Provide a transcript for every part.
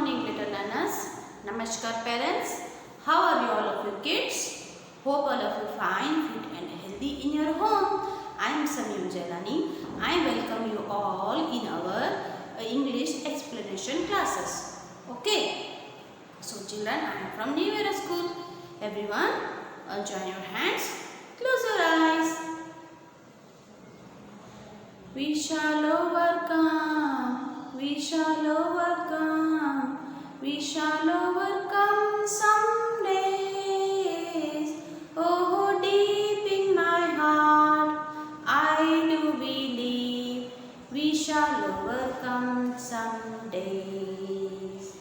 morning, little learners. Namaskar, parents. How are you, all of you kids? Hope all of you fine, fit and healthy in your home. I am Samyam Jailani. I welcome you all in our English explanation classes. Okay. So children, I am from New Era School. Everyone, join your hands. Close your eyes. We shall overcome. We shall overcome. We shall overcome some days. Oh, deep in my heart, I do believe we shall overcome some days.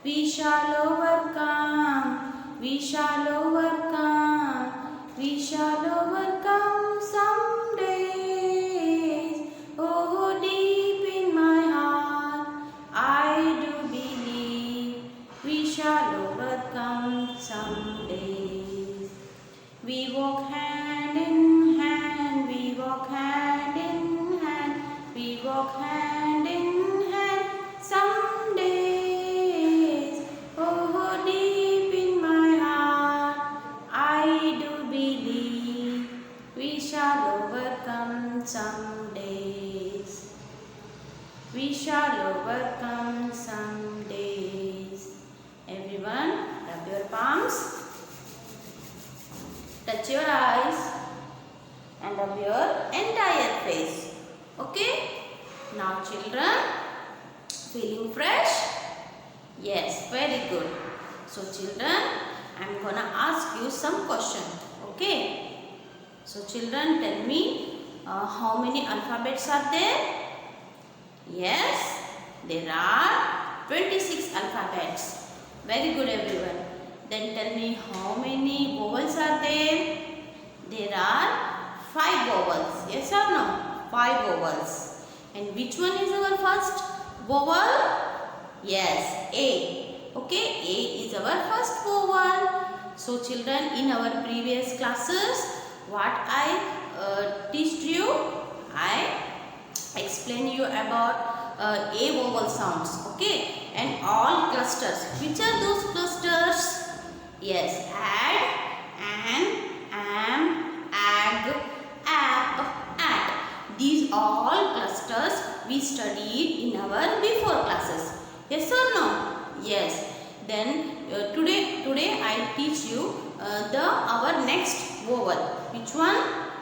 We shall overcome. We shall overcome. We shall overcome some days. Oh, deep in my heart, I do believe we shall overcome some days. We walk hand in hand, we walk hand in hand, we walk hand in hand some days. Oh, deep in my heart, I do believe we shall overcome some days. We shall overcome some days. Everyone, rub your palms, touch your eyes and rub your entire face. Okay? Now children, feeling fresh? Yes, very good. So children, I am gonna ask you some question. Okay? So children, tell me how many alphabets are there? Yes, there are 26 alphabets. Very good everyone. Then tell me how many vowels are there? There are 5 vowels. Yes or no? 5 vowels. And which one is our first vowel? Yes, A. Okay, A is our first vowel. So children, in our previous classes, what I teach you, I explain you about A vowel sounds. Okay, and all clusters. Which are those clusters? Yes, add, am, ag, ap, at. These all clusters we studied in our before classes. Yes or no? Yes. Then today I teach you our next vowel. Which one?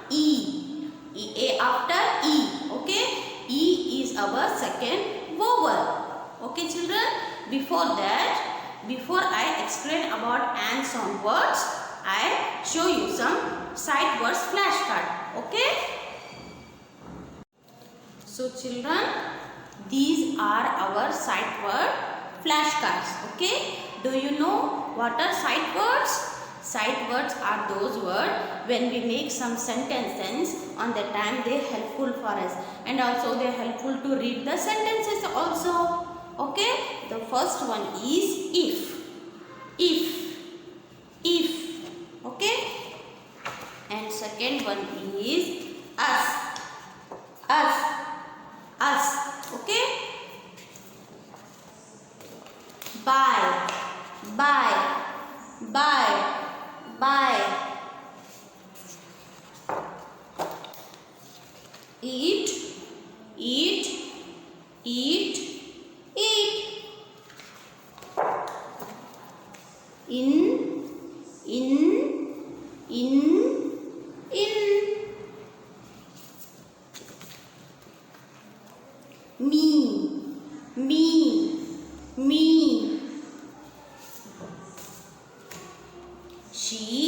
E. A after E. Okay. E is our second vowel. Okay children. Before that, before I explain about and sound words, I show you some sight words flashcard. Okay. So children, these are our sight word flashcards. Okay. Do you know what are sight words? Sight words are those words when we make some sentences, on the time they are helpful for us, and also they are helpful to read the sentences also. Okay. The first one is if. Okay. And second one is us. Okay. Buy. Eat. In. Me. She.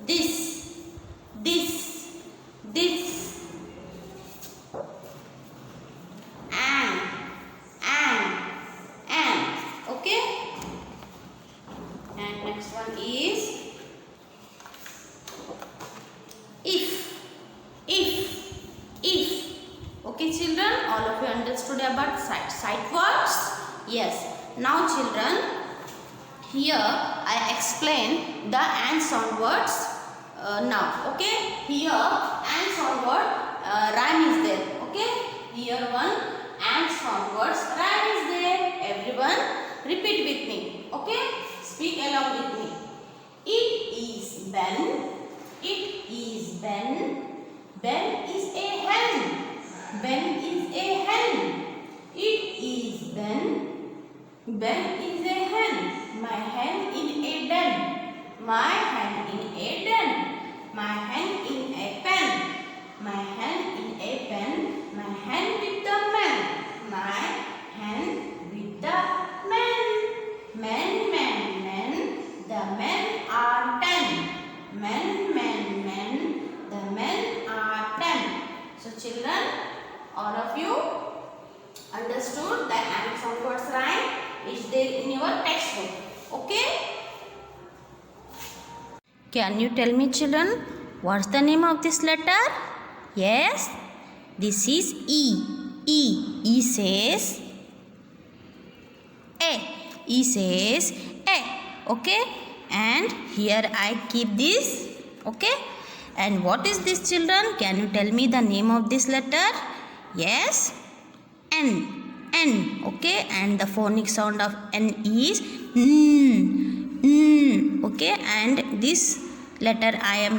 This. And. Okay. And next one is if. Okay children, all of you understood about sight words? Yes. Now children, here I explain the and sound words now. Okay, here and sound word rhyme is there. Okay, here one and sound words rhyme is there. Everyone repeat with me. Okay, speak along with me. It is Ben. It is Ben. Ben is a hen. Ben is a hen. It is Ben. Ben is a hen. My hen in a den. My hen in a den. My hen in a pen. My hen in a pen. My hen with the man. My hen with the man. Men, men, men. The men are 10. Men, men, men. The men are 10. So children, all of you understood the and sound words rhyme is there in your textbook. Okay? Can you tell me, children, what's the name of this letter? Yes, this is E. E. E says A. E says A. Okay? And here I keep this. Okay? And what is this, children? Can you tell me the name of this letter? Yes, N. N. Okay? And the phonic sound of N is N. N. Okay? And this letter I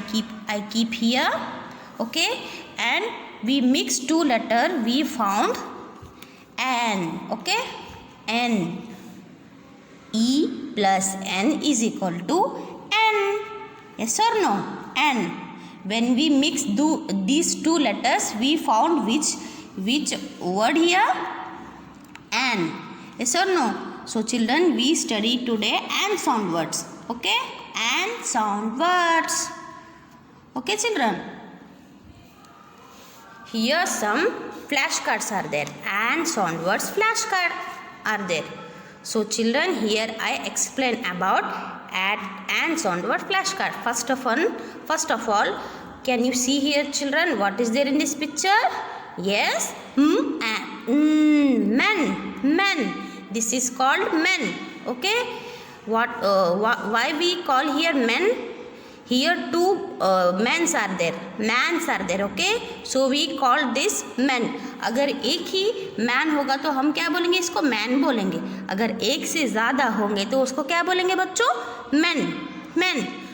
keep here. Okay? And we mix two letters. We found N. Okay? N. E plus N is equal to N. Yes or no? N. When we mix these two letters, we found which word here? N. Yes or no? So children, we study today and sound words. Okay? And sound words. Okay children? Here some flashcards are there. And sound words flashcard are there. So children, here I explain about and sound word flashcard. First of all, can you see here, children, what is there in this picture? Yes, men. This is called men. Okay, why we call here men? Here two mans are there. Okay, so we call this men. अगर एक ही man होगा तो हम क्या बोलेंगे? इसको man बोलेंगे. अगर एक से ज़्यादा होंगे तो उसको क्या बोलेंगे बच्चों? men.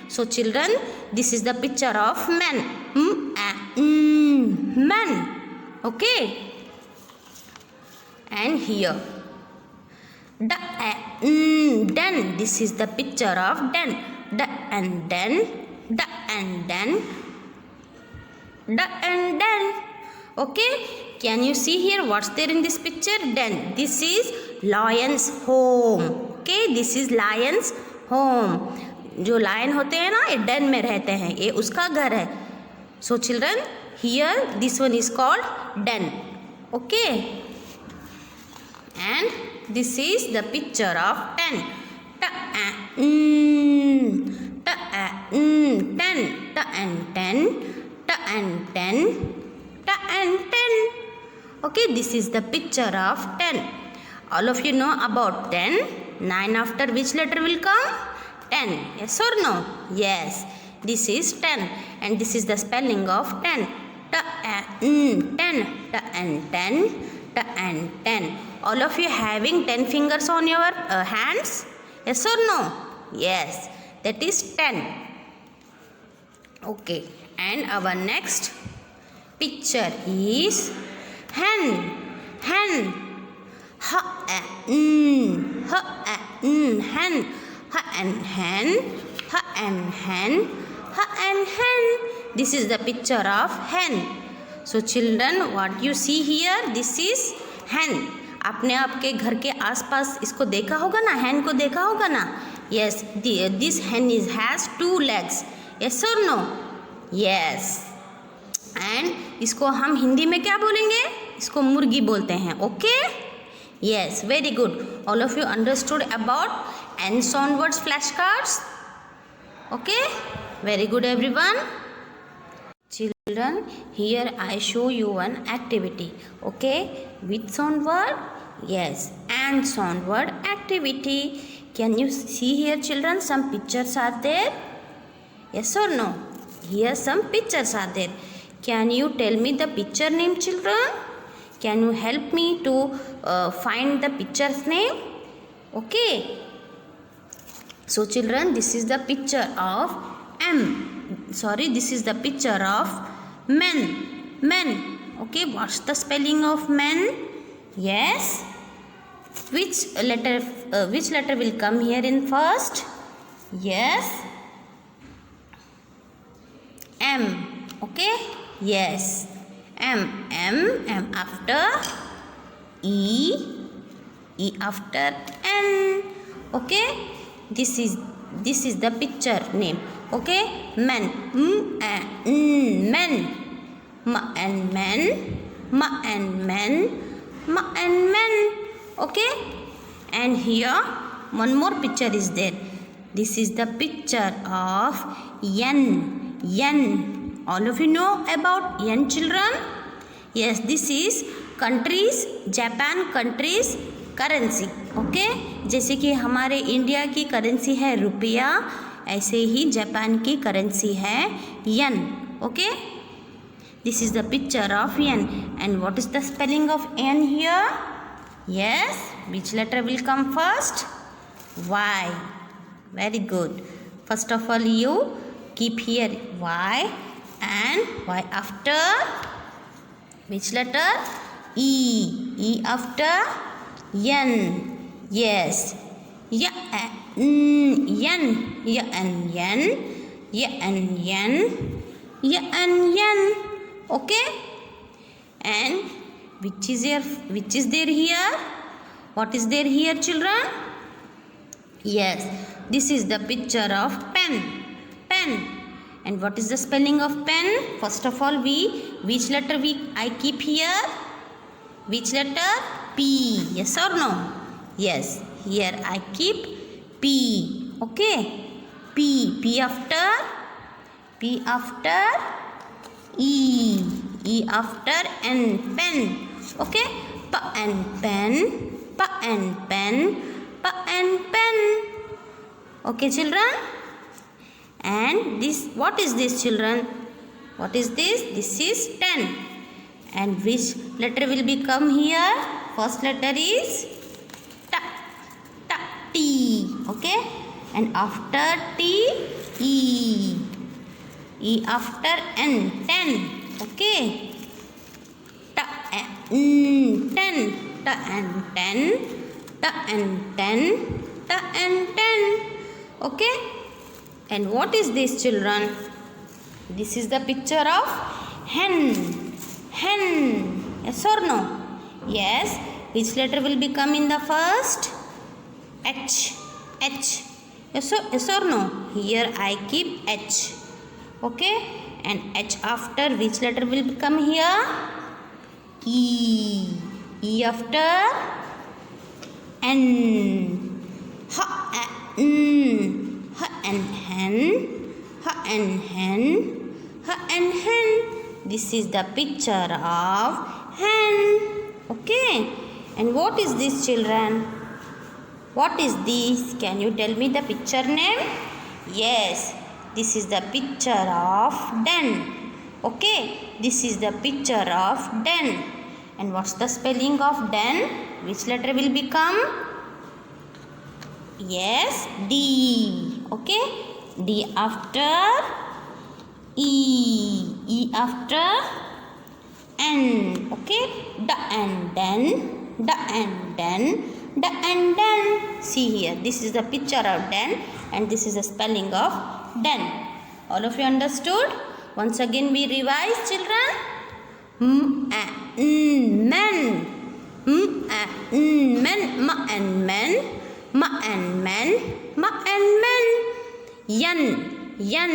So children, this is the picture of men. Men. Okay. And here den. This is the picture of den. Okay, can you see here what's there in this picture? Den. This is lion's home. Okay, this is lion's home. जो lion होते हैं ना, ये den में रहते हैं, ये उसका घर है. So children, here this one is called den. Okay, and this is the picture of ten. Ten. Okay, this is the picture of 10. All of you know about 10. 9 after which letter will come? 10. Yes or no? Yes. This is 10. And this is the spelling of 10. 10. All of you having 10 fingers on your hands? Yes or no? Yes. That is 10. Okay. And our next picture is hen. Hen. This is the picture of hen. So children, what you see here, this is hen. आपने आपके घर के आसपास इसको देखा होगा ना, hen को देखा होगा ना. Yes, this hen has 2 legs. Yes or no? Yes. And इसको हम हिंदी में क्या बोलेंगे? इसको मुर्गी बोलते हैं. Okay? Yes, very good. All of you understood about and sound words flashcards? Okay? Very good everyone. Children, here I show you one activity. Okay? With sound word? Yes. And sound word activity. Can you see here children? Some pictures are there? Yes or no? here some pictures are there. Can you tell me the picture name, children? Can you help me to find the picture's name? Okay. So children, this is the picture of this is the picture of men. Okay, what's the spelling of men? Yes. Which letter will come here in first? Yes. M. Okay. Yes. M after E after N. Okay. This is the picture name. Okay. Men. Men. Ma and men. Ma and men. Ma and men. Okay. And here one more picture is there. This is the picture of yen. All of you know about yen, children? Yes, this is Japan countries currency. Okay, जैसे कि हमारे India की currency है रुपया, ऐसे ही Japan की currency है yen. Okay, this is the picture of yen. And what is the spelling of yen here? Yes, which letter will come first? Y. Very good. First of all, you keep here Y, and Y after which letter? E after yen. Yes. Yen. Yen. Okay. And which is there here? What is there here, children? Yes, this is the picture of pen. And what is the spelling of pen? First of all, which letter I keep here? Which letter? P. Yes or no? Yes, here I keep P. Okay, P after E after N. Pen. Okay, pa and pen. Okay, children. And this, what is this, children? What is this? This is 10. And which letter will become here? First letter is T. Okay. And after T, E after N. 10. Okay. 10. Okay. And what is this, children? This is the picture of hen. Yes or no? Yes. Which letter will become in the first? H. Yes or no? Here I keep H. Okay. And H after which letter will become here? E after N. Hen. This is the picture of hen. Okay. And what is this, children? What is this? Can you tell me the picture name? Yes, this is the picture of den. Okay, this is the picture of den. And what's the spelling of den? Which letter will become? Yes, D. Okay, D after E after N. Okay, da and den. See here, this is the picture of den, and this is the spelling of den. All of you understood? Once again we revise, children. Men. Men. Ma and men. Yan. Yan.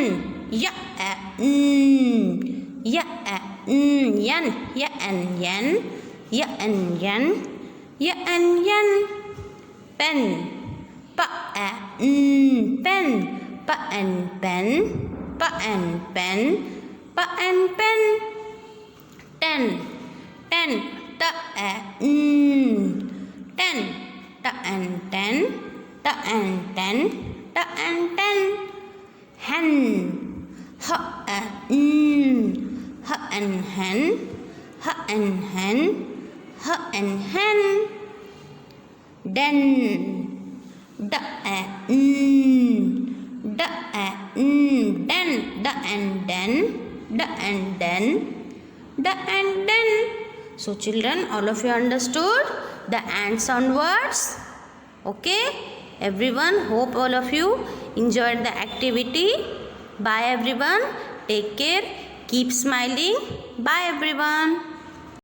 Pen. Pen. Ten. Hen. H and hen, H and hen, H and hen. Den, D den, D and den, D and den, D and den. So children, all of you understood the and sound words? Okay, everyone, hope all of you enjoyed the activity. Bye everyone, take care, keep smiling. Bye everyone.